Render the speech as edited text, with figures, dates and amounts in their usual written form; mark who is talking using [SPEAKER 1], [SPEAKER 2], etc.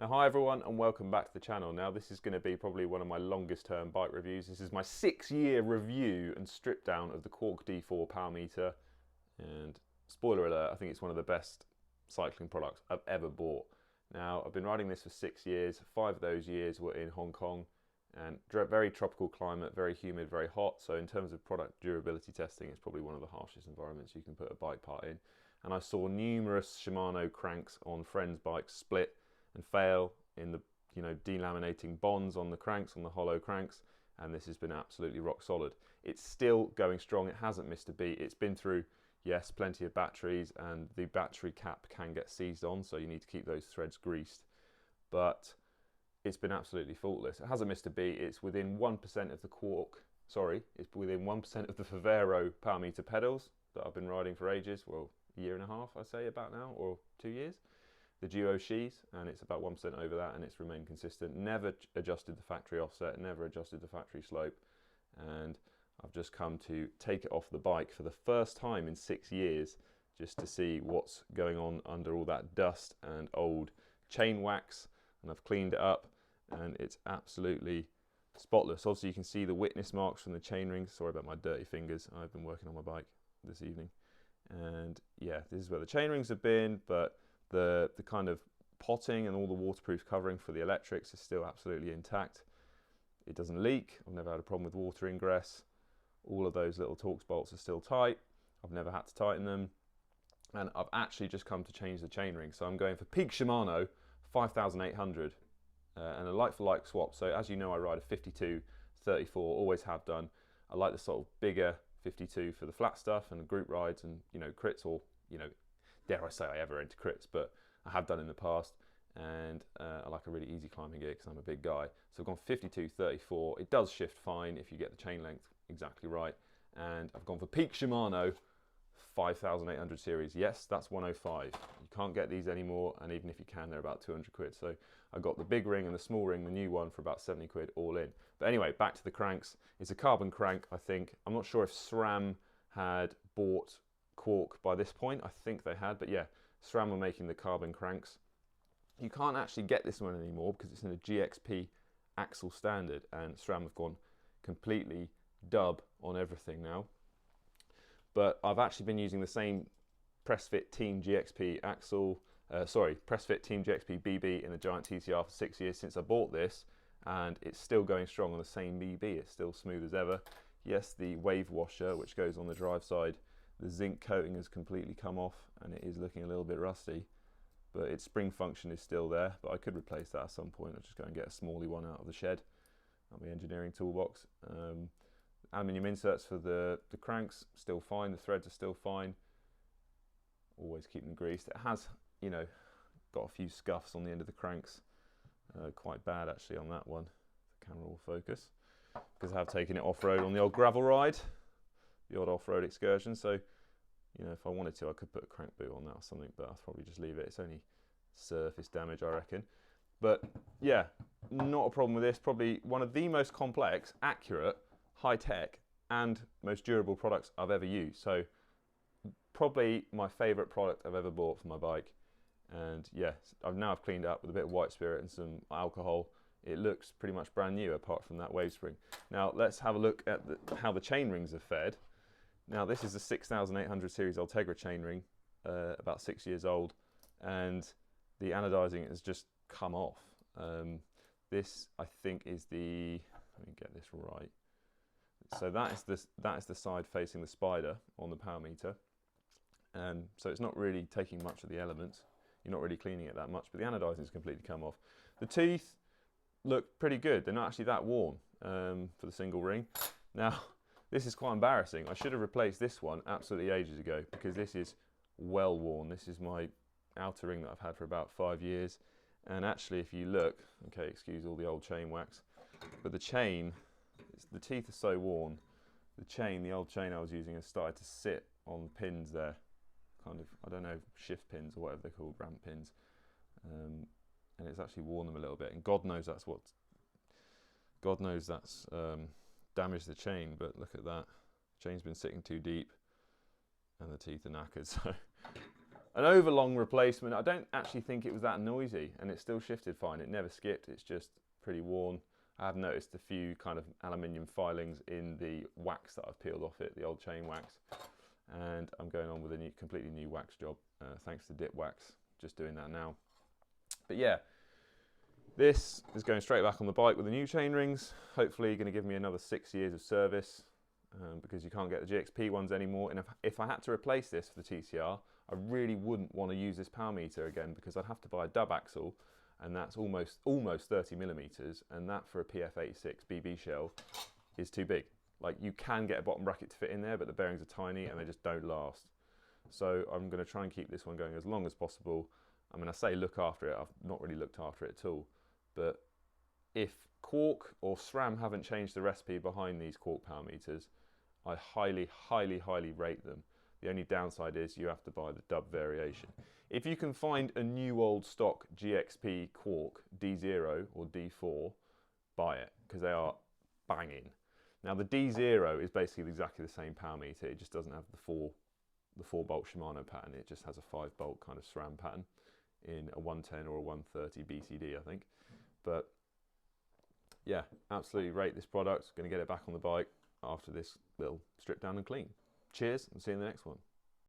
[SPEAKER 1] Now, hi everyone and welcome back to the channel. Now this is going to be probably one of my longest term bike reviews. This is my 6-year review and strip down of the Quarq DFour power meter, and spoiler alert, I think it's one of the best cycling products I've ever bought. Now I've been riding this for 6 years. 5 of those years were in Hong Kong, and very tropical climate, very humid, very hot. So in terms of product durability testing, it's probably one of the harshest environments you can put a bike part in. And I saw numerous Shimano cranks on friends' bikes split and fail in the delaminating bonds on the cranks, on the hollow cranks, and this has been absolutely rock solid. It's still going strong. It hasn't missed a beat. It's been through, yes, plenty of batteries, and the battery cap can get seized on, so you need to keep those threads greased, but it's been absolutely faultless. It hasn't missed a beat. It's within 1% of the it's within 1% of the Vivero power meter pedals that I've been riding for ages. Well, a year and a half, I'd say, about now, or 2 years. The Duo Shees, and it's about 1% over that, and it's remained consistent. Never adjusted the factory offset, never adjusted the factory slope, and I've just come to take it off the bike for the first time in 6 years, just to see what's going on under all that dust and old chain wax, and I've cleaned it up, and it's absolutely spotless. Obviously you can see the witness marks from the chain rings. Sorry about my dirty fingers, I've been working on my bike this evening, and yeah, this is where the chain rings have been, but the kind of potting and all the waterproof covering for the electrics is still absolutely intact. It doesn't leak. I've never had a problem with water ingress. All of those little Torx bolts are still tight. I've never had to tighten them. And I've actually just come to change the chainring. So I'm going for peak Shimano 5800 and a like-for-like swap. So as you know, I ride a 52 34, always have done. I like the sort of bigger 52 for the flat stuff and group rides and crits, or dare I say I ever enter crits, but I have done in the past, and I like a really easy climbing gear because I'm a big guy. So I've gone 52 34. It does shift fine if you get the chain length exactly right, and I've gone for peak Shimano 5800 series. Yes, that's 105. You can't get these anymore, and even if you can, they're about 200 quid. So I got the big ring and the small ring, the new one, for about 70 quid all in. But anyway, back to the cranks. It's a carbon crank, I think. I'm not sure if SRAM had bought Quarq by this point. I think they had, but yeah, SRAM were making the carbon cranks. You can't actually get this one anymore because it's in a GXP axle standard, and SRAM have gone completely dub on everything now. But I've actually been using the same Pressfit Team GXP axle, Pressfit Team GXP BB in the Giant TCR for 6 years since I bought this, and it's still going strong on the same BB. It's still smooth as ever. Yes, the wave washer, which goes on the drive side, the zinc coating has completely come off and it is looking a little bit rusty, but its spring function is still there. But I could replace that at some point. I'll just go and get a smally one out of the shed at my engineering toolbox. Aluminium inserts for the cranks, still fine. The threads are still fine. Always keep them greased. It has, got a few scuffs on the end of the cranks. Quite bad actually on that one. The camera will focus, because I have taken it off-road on the old gravel ride, the odd off-road excursion. So if I wanted to, I could put a crank boot on that or something, but I'll probably just leave it. It's only surface damage, I reckon. But yeah, not a problem with this. Probably one of the most complex, accurate, high-tech and most durable products I've ever used. So probably my favorite product I've ever bought for my bike. And yeah, I've cleaned it up with a bit of white spirit and some alcohol. It looks pretty much brand new apart from that wave spring. Now let's have a look at how the chain rings are fed. Now this is a 6800 series Ultegra chainring, about 6 years old, and the anodizing has just come off. This, I think, is the, let me get this right. So that is the side facing the spider on the power meter, and so it's not really taking much of the elements. You're not really cleaning it that much, but the anodizing has completely come off. The teeth look pretty good. They're not actually that worn for the single ring. Now, this is quite embarrassing. I should have replaced this one absolutely ages ago, because this is well worn. This is my outer ring that I've had for about 5 years. And actually, if you look, okay, excuse all the old chain wax, but the chain, the teeth are so worn. The old chain I was using has started to sit on pins there. Kind of, I don't know, shift pins or whatever they're called, ramp pins. And it's actually worn them a little bit. And God knows that's damaged the chain, but look at that. The chain's been sitting too deep and the teeth are knackered. So an overlong replacement. I don't actually think it was that noisy, and it still shifted fine. It never skipped. It's just pretty worn. I have noticed a few kind of aluminium filings in the wax that I've peeled off it, the old chain wax. And I'm going on with a completely new wax job, thanks to Dip Wax. Just doing that now. But yeah, this is going straight back on the bike with the new chain rings. Hopefully going to give me another 6 years of service, because you can't get the GXP ones anymore. And if I had to replace this for the TCR, I really wouldn't want to use this power meter again, because I'd have to buy a dub axle, and that's almost 30 millimeters, and that for a PF86 BB shell is too big. Like, you can get a bottom bracket to fit in there, but the bearings are tiny and they just don't last. So I'm going to try and keep this one going as long as possible. I mean, I say look after it, I've not really looked after it at all. But if Quarq or SRAM haven't changed the recipe behind these Quarq power meters, I highly, highly, highly rate them. The only downside is you have to buy the dub variation. If you can find a new old stock GXP Quarq D0 or D4, buy it, because they are banging. Now the D0 is basically exactly the same power meter, it just doesn't have the four bolt Shimano pattern, it just has a 5-bolt kind of SRAM pattern in a 110 or a 130 BCD, I think. But yeah, absolutely rate this product. Going to get it back on the bike after this little strip down and clean. Cheers, and see you in the next one.